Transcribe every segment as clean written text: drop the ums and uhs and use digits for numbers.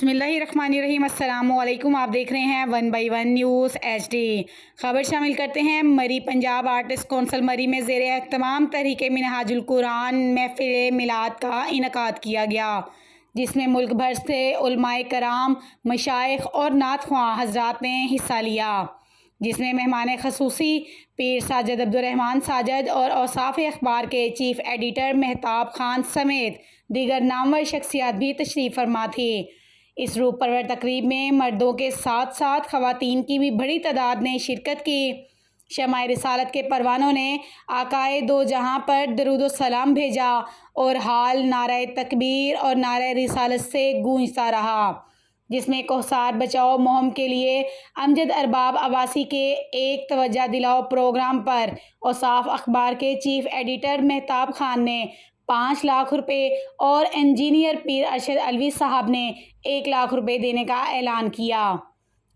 बिस्मिल्लाहिर्रहमानिर्रहीम। अस्सलाम वालेकुम। आप देख रहे हैं 1/1 न्यूज़ HD। खबर शामिल करते हैं। मरी पंजाब आर्टिस्ट कौंसिल मरी में ज़ेर एहतमाम तहरीक मिनहाजुल कुरान महफिल मिलाद का इनकाद किया गया, जिसमें मुल्क भर से उलमाए कराम, मशाइख और नात ख्वां हज़रात ने हिस्सा लिया, जिसमें मेहमान खसूसी पीर साजिद अब्दुर्रहमान साजिद और औसाफ अखबार के चीफ एडिटर महताब खान समेत दीगर नामवर शख्सियात भी तशरीफ़ फरमा थी। इस रूह परवर तकरीब में मर्दों के साथ साथ ख़वातीन की भी बड़ी तादाद ने शिरकत की। शमाए रिसालत के परवानों ने आकाए दो जहां पर दरूद सलाम भेजा और हाल नारे तकबीर और नारे रिसालत से गूंजता रहा, जिसमें कोहसार बचाओ मुहिम के लिए अमजद अरबाब आवासी के एक तवज्जो दिलाओ प्रोग्राम पर औसाफ अखबार के चीफ एडिटर महताब खान ने 5 लाख रुपए और इंजीनियर पीर अरशद अलवी साहब ने 1 लाख रुपए देने का ऐलान किया।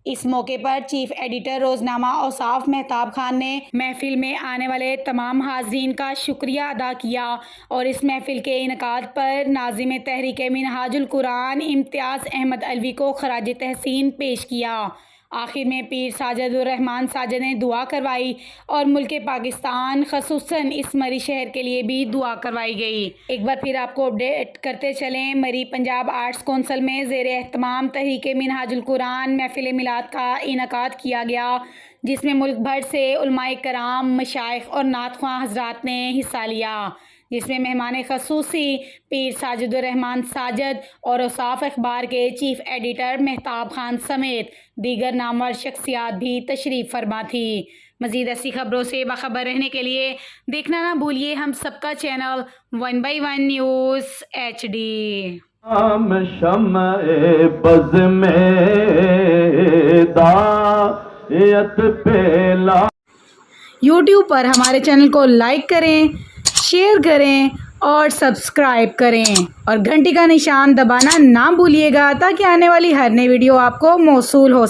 इस मौके पर चीफ एडिटर रोज़नामा औसाफ महताब खान ने महफिल में आने वाले तमाम हाज़रीन का शुक्रिया अदा किया और इस महफिल के इनकाद पर नाज़िम तहरीक मिनहाजुल कुरान इम्तियाज़ अहमद अलवी को खराज तहसीन पेश किया। आखिर में पीर साजिदुर्रहमान साजिद ने दुआ करवाई और मुल्क पाकिस्तान खसूसन इस मरी शहर के लिए भी दुआ करवाई गई। एक बार फिर आपको अपडेट करते चलें। मरी पंजाब आर्ट्स कौंसिल में ज़ेर एहतमाम तहरीक मिनहाजुल कुरान महफिल मिलाद का इनकाद किया गया, जिसमें मुल्क भर से उलमाए कराम, मशाइख और नात ख्वां हज़रात ने हिस्सा लिया, जिसमें मेहमान खसूसी पीर साजिदुर्रहमान साजिद और औसाफ अखबार के चीफ एडिटर महताब खान समेत दीगर नामवर शख्सियात भी तशरीफ़ फरमा थी। मज़ीद ऐसी खबरों से बाखबर रहने के लिए देखना ना भूलिए हम सबका चैनल 1/1 न्यूज़ HD। यूट्यूब पर हमारे चैनल को लाइक करें, शेयर करें और सब्सक्राइब करें और घंटी का निशान दबाना ना भूलिएगा, ताकि आने वाली हर नई वीडियो आपको मौसूल हो सके।